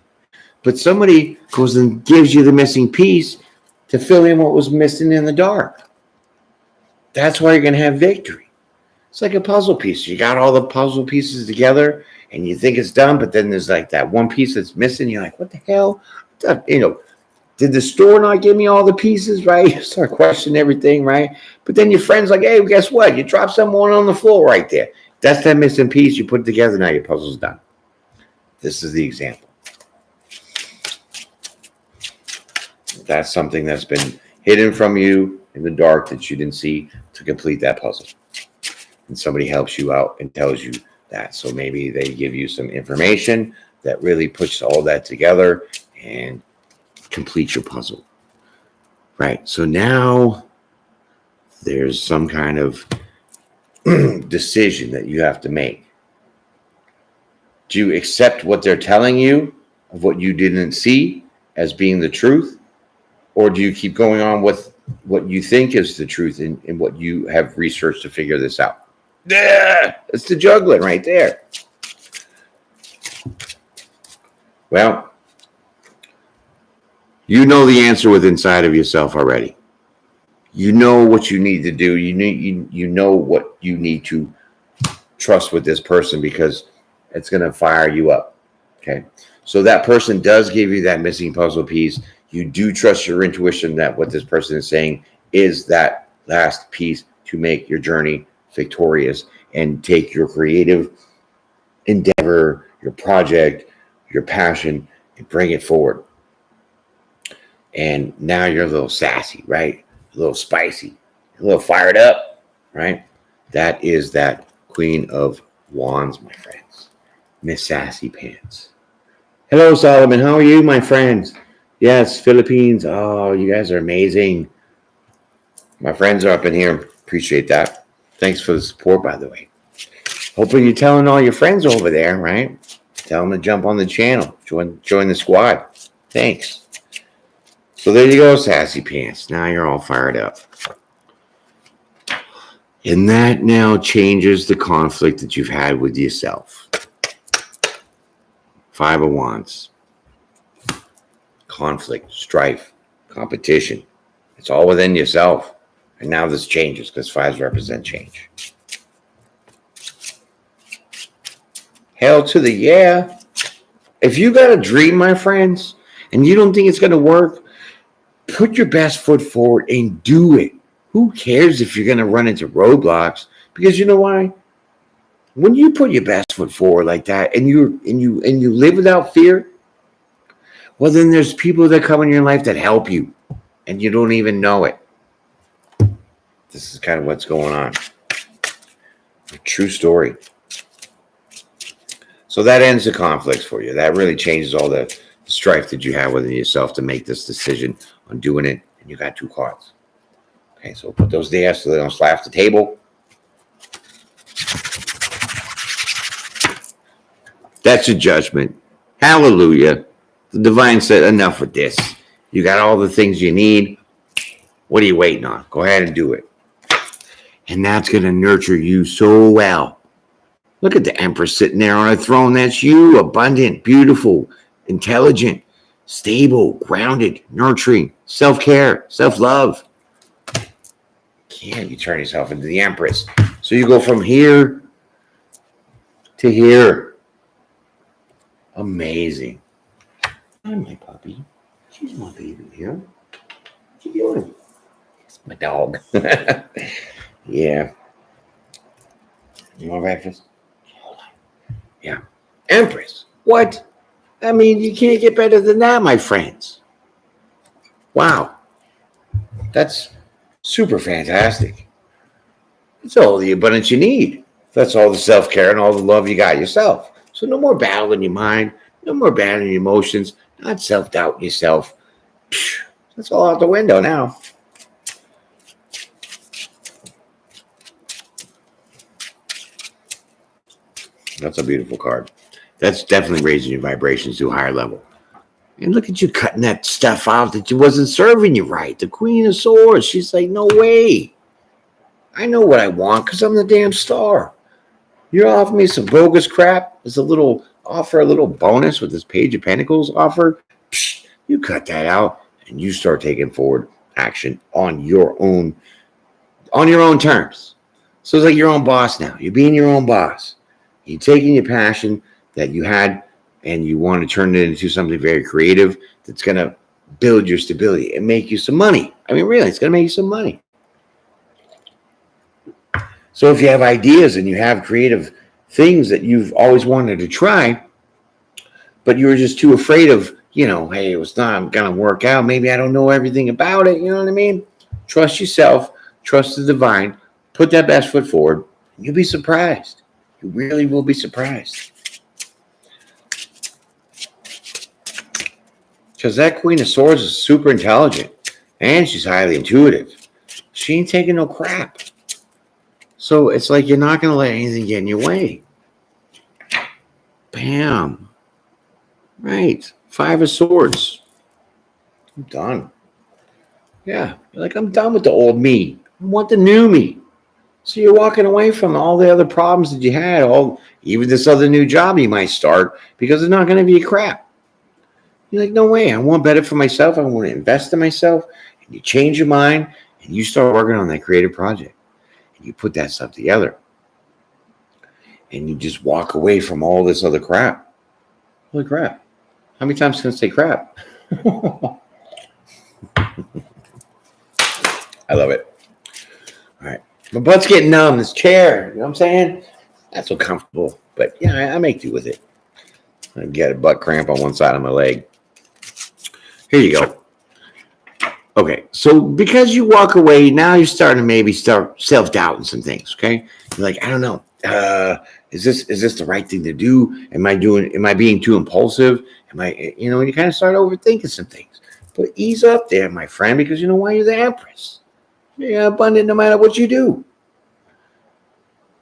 But somebody goes and gives you the missing piece to fill in what was missing in the dark. That's why you're going to have victory. It's like a puzzle piece. You got all the puzzle pieces together and you think it's done, but then there's like that one piece that's missing. You're like, what the hell? Did the store not give me all the pieces, right? You start questioning everything, right? But then your friend's like, hey, guess what? You dropped someone on the floor right there. That's that missing piece. You put it together. Now your puzzle's done. This is the example. That's something that's been hidden from you in the dark that you didn't see to complete that puzzle. And somebody helps you out and tells you that. So maybe they give you some information that really puts all that together and complete your puzzle. Right. So now there's some kind of decision that you have to make. Do you accept what they're telling you of what you didn't see as being the truth? Or do you keep going on with what you think is the truth and what you have researched to figure this out? Yeah, it's the juggling right there. Well, you know the answer within inside of yourself already. You know what you need to do. You know what you need to trust with this person because it's going to fire you up. Okay. So that person does give you that missing puzzle piece. You do trust your intuition that what this person is saying is that last piece to make your journey victorious and take your creative endeavor, your project, your passion, and bring it forward. And now you're a little sassy, right? A little spicy, a little fired up, right? That is that Queen of Wands, my friends. Miss Sassy Pants. Hello, Solomon. How are you, my friends? Yes, Philippines. Oh, you guys are amazing. My friends are up in here. Appreciate that. Thanks for the support, by the way. Hopefully you're telling all your friends over there, right? Tell them to jump on the channel. Join the squad. Thanks. So there you go, Sassy Pants. Now you're all fired up. And that now changes the conflict that you've had with yourself. Five of Wands. Conflict, strife, competition. It's all within yourself. And now this changes because fives represent change. Hell to the yeah. If you got a dream, my friends, and you don't think it's going to work, put your best foot forward and do it. Who cares if you're going to run into roadblocks? Because you know why? When you put your best foot forward like that and you live without fear, well, then there's people that come in your life that help you and you don't even know it. This is kind of what's going on. A true story. So that ends the conflicts for you. That really changes all the strife that you have within yourself to make this decision on doing it. And you got two cards. Okay, so put those there so they don't slap the table. That's your judgment. Hallelujah. The divine said, enough with this. You got all the things you need. What are you waiting on? Go ahead and do it. And that's going to nurture you so well. Look at the Empress sitting there on a throne. That's you. Abundant, beautiful, intelligent, stable, grounded, nurturing, self-care, self-love. Yeah, you turn yourself into the Empress. So you go from here to here. Amazing. Hi, my puppy. She's my baby here. What you doing? It's my dog. Yeah. You want breakfast? Hold on. Yeah. Empress. What? I mean, you can't get better than that, my friends. Wow. That's super fantastic. It's all the abundance you need. That's all the self-care and all the love you got yourself. So no more battle in your mind. No more battle in your emotions. Not self-doubt yourself. That's all out the window now. That's a beautiful card. That's definitely raising your vibrations to a higher level. And look at you cutting that stuff out that wasn't serving you right. The Queen of Swords. She's like, no way. I know what I want because I'm the damn star. You're offering me some bogus crap. There's a little offer, a little bonus with this Page of Pentacles offer. Psh, you cut that out and you start taking forward action on your own terms. So it's like your own boss now. You're being your own boss. You're taking your passion that you had and you want to turn it into something very creative that's going to build your stability and make you some money. I mean, really, it's going to make you some money. So if you have ideas and you have creative things that you've always wanted to try, but you were just too afraid of, hey, it's not going to work out. Maybe I don't know everything about it. You know what I mean? Trust yourself. Trust the divine. Put that best foot forward. And you'll be surprised. You really will be surprised. Because that Queen of Swords is super intelligent. And she's highly intuitive. She ain't taking no crap. So it's like you're not going to let anything get in your way. Bam. Right. Five of Swords. I'm done. Yeah. You're like, I'm done with the old me. I want the new me. So you're walking away from all the other problems that you had, even this other new job you might start, because it's not going to be a crap. You're like, no way. I want better for myself. I want to invest in myself. And you change your mind and you start working on that creative project. And you put that stuff together. And you just walk away from all this other crap. Holy crap. How many times can I say crap? I love it. All right. My butt's getting numb. This chair, you know what I'm saying? Not so comfortable. But yeah, I make do with it. I get a butt cramp on one side of my leg. Here you go. Okay, so because you walk away, now you're starting to maybe start self-doubting some things, okay? You're like, I don't know. Is this the right thing to do? Am I being too impulsive? And you kind of start overthinking some things. But ease up there, my friend, because you know why? You're the Empress. You're abundant no matter what you do.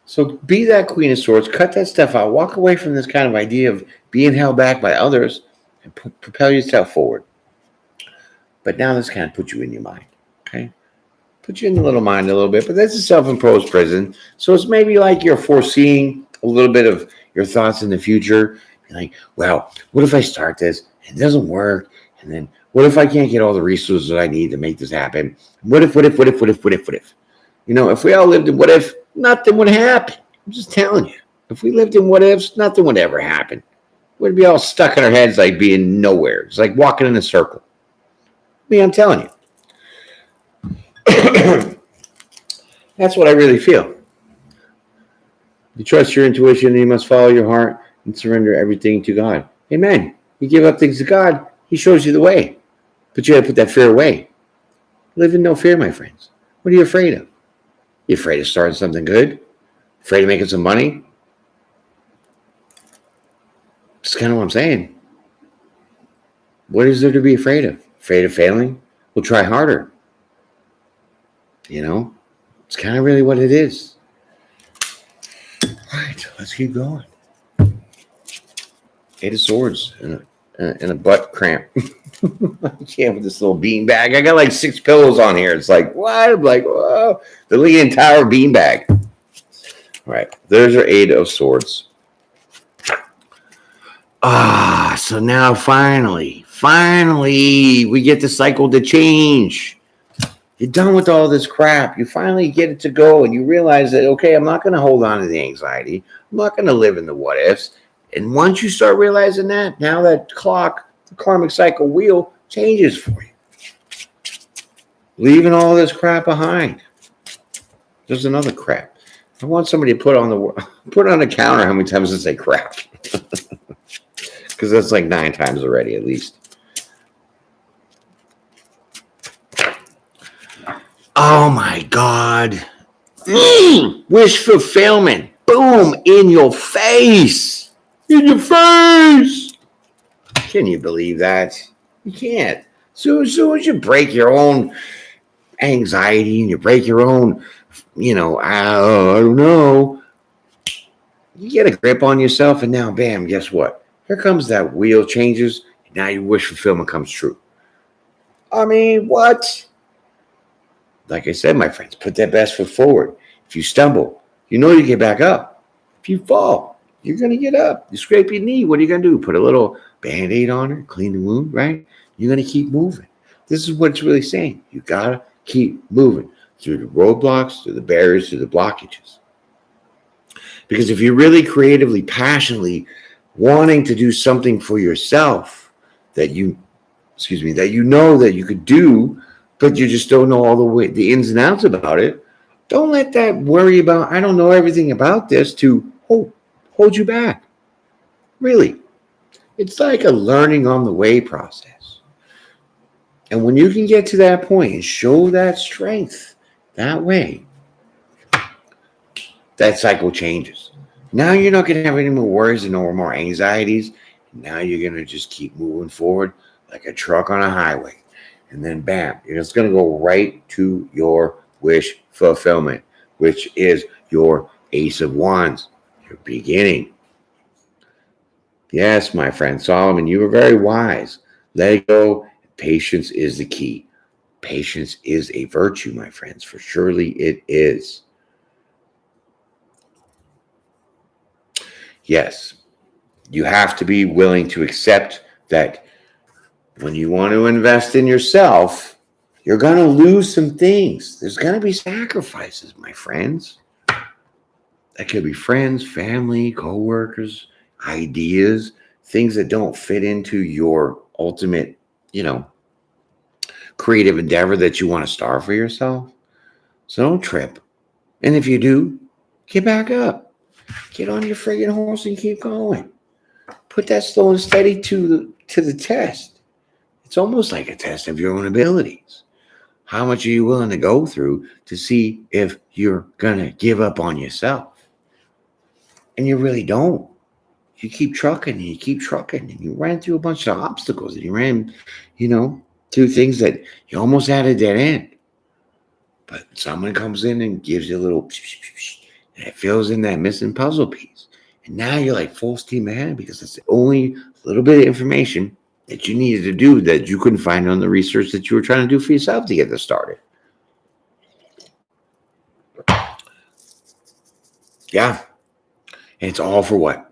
So be that Queen of Swords, cut that stuff out, walk away from this kind of idea of being held back by others, and propel yourself forward. But now this kind of puts you in your mind, okay? Put you in the little mind a little bit, but that's a self-imposed prison. So it's maybe like you're foreseeing a little bit of your thoughts in the future. You're like, well, what if I start this and it doesn't work? And then what if I can't get all the resources that I need to make this happen? What if? You know, if we all lived in what if, nothing would happen. I'm just telling you. If we lived in what ifs, nothing would ever happen. We'd be all stuck in our heads like being nowhere. It's like walking in a circle. I'm telling you. That's what I really feel. You trust your intuition and you must follow your heart and surrender everything to God. Amen. You give up things to God, He shows you the way. But you got to put that fear away. Live in no fear, my friends. What are you afraid of? You afraid of starting something good? Afraid of making some money? That's kind of what I'm saying. What is there to be afraid of? Afraid of failing? We'll try harder. You know, it's kind of really what it is. All right, let's keep going. Eight of Swords and a butt cramp. I can't with this little bean bag. I got like 6 pillows on here. It's like, what? I'm like, whoa. The Leaning Tower bean bag. All right, there's our 8 of Swords. So now finally, we get the cycle to change. You're done with all this crap. You finally get it to go and you realize that, okay, I'm not going to hold on to the anxiety. I'm not going to live in the what ifs. And once you start realizing that, now that clock, the karmic cycle wheel changes for you. Leaving all this crap behind. There's another crap. I want somebody to put on the counter how many times I say crap. Because that's like 9 times already at least. Oh my God. Wish fulfillment. Boom. In your face. In your face. Can you believe that? You can't. So as soon as you break your own anxiety and you break your own, I don't know. You get a grip on yourself and now, bam, guess what? Here comes that wheel changes. And now your wish fulfillment comes true. I mean, what? Like I said, my friends, put that best foot forward. If you stumble, you get back up. If you fall, you're going to get up. You scrape your knee, what are you going to do? Put a little Band-Aid on it, clean the wound, right? You're going to keep moving. This is what it's really saying. You got to keep moving through the roadblocks, through the barriers, through the blockages. Because if you're really creatively, passionately wanting to do something for yourself that you know that you could do, but you just don't know all the ins and outs about it, don't let that worry about, I don't know everything about this, to hold you back. Really. It's like a learning on the way process. And when you can get to that point and show that strength that way, that cycle changes. Now you're not going to have any more worries and no more anxieties. Now you're going to just keep moving forward like a truck on a highway. And then bam, it's going to go right to your wish fulfillment, which is your Ace of Wands, your beginning. Yes, my friend Solomon, you were very wise. Let it go. Patience is the key. Patience is a virtue, my friends, for surely it is. Yes, you have to be willing to accept that when you want to invest in yourself, you're going to lose some things. There's going to be sacrifices, my friends. That could be friends, family, coworkers, ideas, things that don't fit into your ultimate, you know, creative endeavor that you want to start for yourself. So don't trip. And if you do, get back up. Get on your friggin' horse and keep going. Put that slow and steady to the test. It's almost like a test of your own abilities. How much are you willing to go through to see if you're gonna give up on yourself? And you really don't. You keep trucking and you keep trucking and you ran through a bunch of obstacles and you ran, through things that you almost had a dead end. But someone comes in and gives you a little and it fills in that missing puzzle piece. And now you're like full steam ahead because it's the only little bit of information that you needed to do that you couldn't find on the research that you were trying to do for yourself to get this started. Yeah. And it's all for what?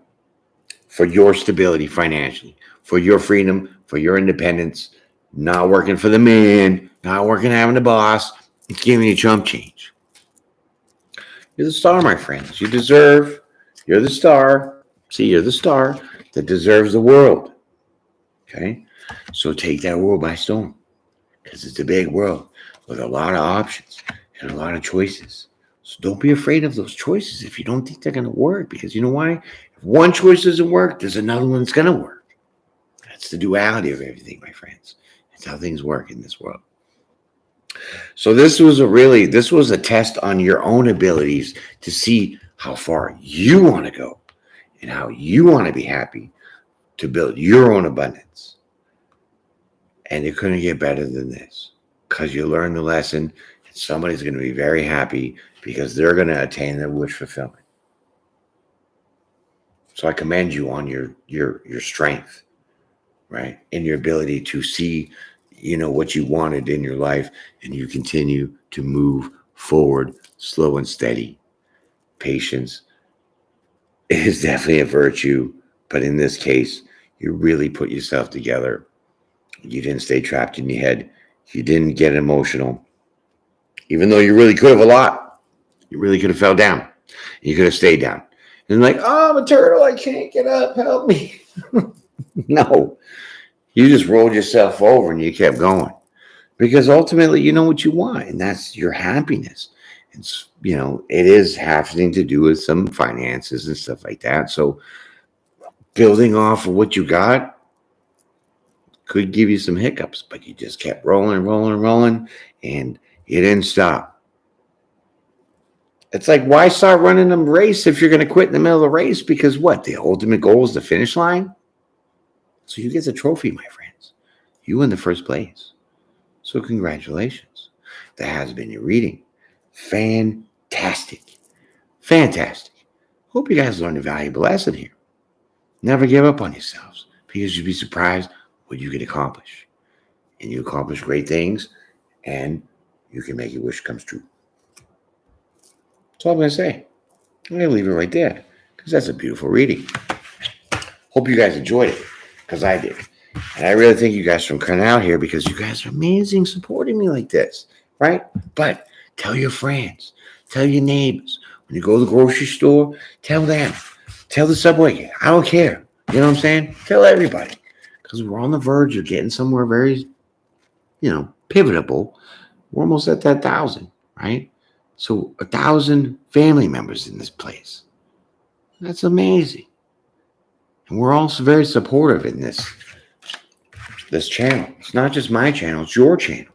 For your stability financially, for your freedom, for your independence, not working for the man, not working having the boss. It's giving you chump change. You're the star, my friends. You're the star. See, you're the star that deserves the world. Okay? So take that world by storm because it's a big world with a lot of options and a lot of choices. So don't be afraid of those choices if you don't think they're going to work, because you know why? If one choice doesn't work, there's another one that's going to work. That's the duality of everything, my friends. It's how things work in this world. So this was a test on your own abilities to see how far you want to go and how you want to be happy to build your own abundance. And it couldn't get better than this because you learned the lesson and somebody's going to be very happy because they're going to attain their wish fulfillment. So I commend you on your strength, right? And your ability to see, what you wanted in your life, and you continue to move forward, slow and steady. Patience is definitely a virtue, but in this case, you really put yourself together. You didn't stay trapped in your head. You didn't get emotional, even though you really could have a lot. You really could have fell down. You could have stayed down. And like, oh, I'm a turtle. I can't get up. Help me. No, you just rolled yourself over and you kept going because ultimately you know what you want, and that's your happiness. It's, it is having to do with some finances and stuff like that. So building off of what you got could give you some hiccups, but you just kept rolling, and you didn't stop. It's like, why start running a race if you're going to quit in the middle of the race? Because what? The ultimate goal is the finish line. So you get the trophy, my friends. You win the first place. So congratulations. That has been your reading. Fantastic. Hope you guys learned a valuable lesson here. Never give up on yourselves because you'd be surprised what you can accomplish. And you accomplish great things and you can make your wish come true. That's all I'm going to say. I'm going to leave it right there because that's a beautiful reading. Hope you guys enjoyed it because I did. And I really thank you guys for coming out here because you guys are amazing supporting me like this, right? But tell your friends, tell your neighbors. When you go to the grocery store, tell them. Tell the subway. I don't care. You know what I'm saying? Tell everybody. Because we're on the verge of getting somewhere very, pivotable. We're almost at that 1,000, right? So 1,000 family members in this place. That's amazing. And we're also very supportive in this channel. It's not just my channel, it's your channel.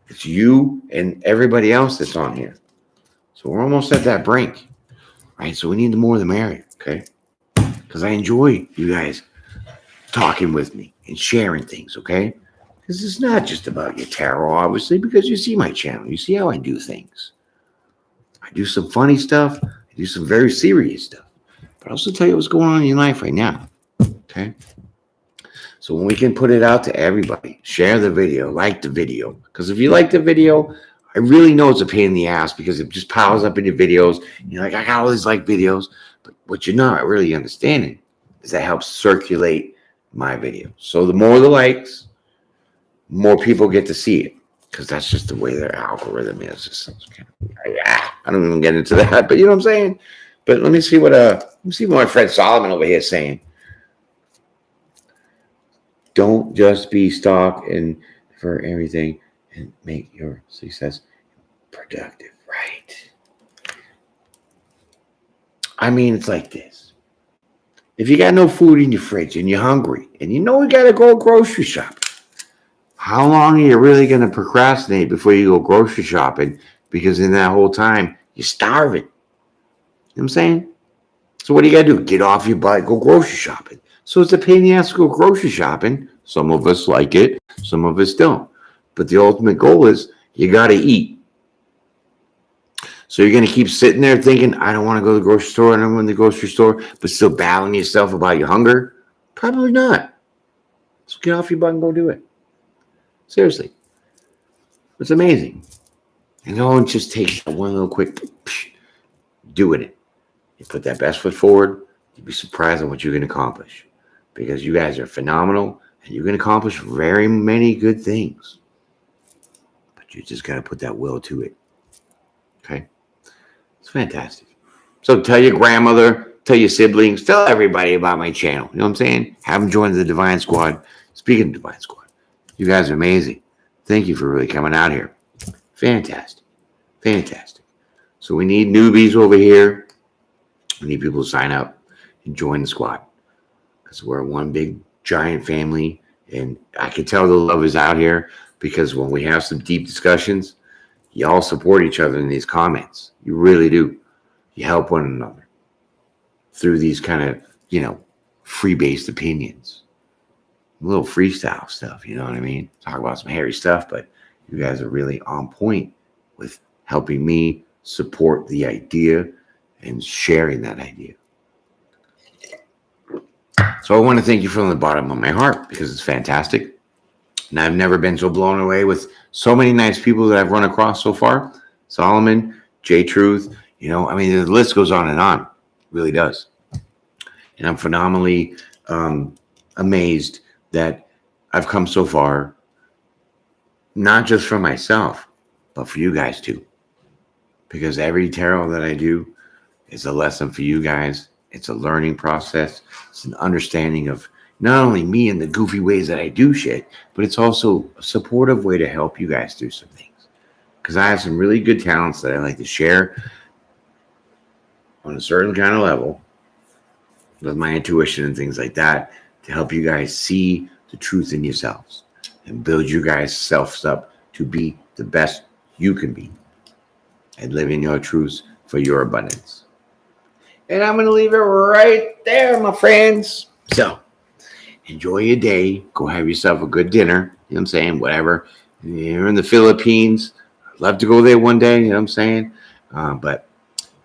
It's you and everybody else that's on here. So we're almost at that brink, right? So we need the more the merrier, okay? Because I enjoy you guys talking with me and sharing things, okay? Because it's not just about your tarot, obviously, because you see my channel. You see how I do things. I do some funny stuff. I do some very serious stuff. But I also tell you what's going on in your life right now, okay? So when we can put it out to everybody, share the video, like the video. Because if you like the video, I really know it's a pain in the ass because it just piles up in your videos. You're like, I got all these like videos, but what you're not really understanding is that helps circulate my video. So the more the likes, more people get to see it because that's just the way their algorithm is. I don't even get into that, but you know what I'm saying. But let me see what my friend Solomon over here is saying. Don't just be stock and for everything and make your success productive, right? I mean, it's like this. If you got no food in your fridge and you're hungry and you know you got to go grocery shopping, how long are you really going to procrastinate before you go grocery shopping? Because in that whole time, you're starving. You know what I'm saying? So what do you got to do? Get off your butt, go grocery shopping. So it's a pain in the ass to go grocery shopping. Some of us like it, some of us don't. But the ultimate goal is you got to eat. So you're going to keep sitting there thinking, I don't want to go to the grocery store, I don't want to go to the grocery store, but still battling yourself about your hunger? Probably not. So get off your butt and go do it. Seriously. It's amazing. And it just takes one little quick doing it. You put that best foot forward, you'd be surprised at what you can accomplish. Because you guys are phenomenal and you can accomplish very many good things. But you just got to put that will to it. Okay? It's fantastic. So tell your grandmother, tell your siblings, tell everybody about my channel. You know what I'm saying? Have them join the Divine Squad. Speaking of Divine Squad, you guys are amazing. Thank you for really coming out here. Fantastic. Fantastic. So we need newbies over here. We need people to sign up and join the squad. Because we're one big, giant family. And I can tell the love is out here because when we have some deep discussions, y'all support each other in these comments. You really do. You help one another through these kind of, free-based opinions. A little freestyle stuff, you know what I mean? Talk about some hairy stuff, but you guys are really on point with helping me support the idea and sharing that idea. So I want to thank you from the bottom of my heart because it's fantastic. And I've never been so blown away with so many nice people that I've run across so far. Solomon, J Truth, the list goes on and on. It really does. And I'm phenomenally amazed that I've come so far, not just for myself, but for you guys too. Because every tarot that I do is a lesson for you guys. It's a learning process. It's an understanding of not only me and the goofy ways that I do shit, but it's also a supportive way to help you guys do some things. Because I have some really good talents that I like to share on a certain kind of level with my intuition and things like that to help you guys see the truth in yourselves and build you guys selves up to be the best you can be and live in your truths for your abundance. And I'm going to leave it right there, my friends. So enjoy your day. Go have yourself a good dinner. You know what I'm saying? Whatever. You're in the Philippines. I'd love to go there one day. You know what I'm saying? But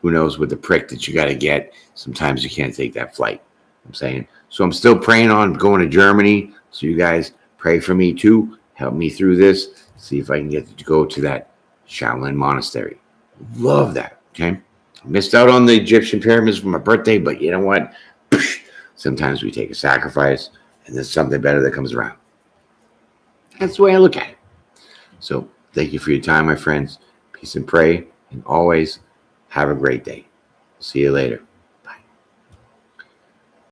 who knows with the prick that you got to get. Sometimes you can't take that flight. I'm saying. So I'm still praying on going to Germany. So you guys pray for me too. Help me through this. See if I can get to go to that Shaolin monastery. Love that. Okay. I missed out on the Egyptian pyramids for my birthday, but you know what? Sometimes we take a sacrifice and there's something better that comes around. That's the way I look at it. So thank you for your time, my friends. Peace and pray. And always have a great day. See you later.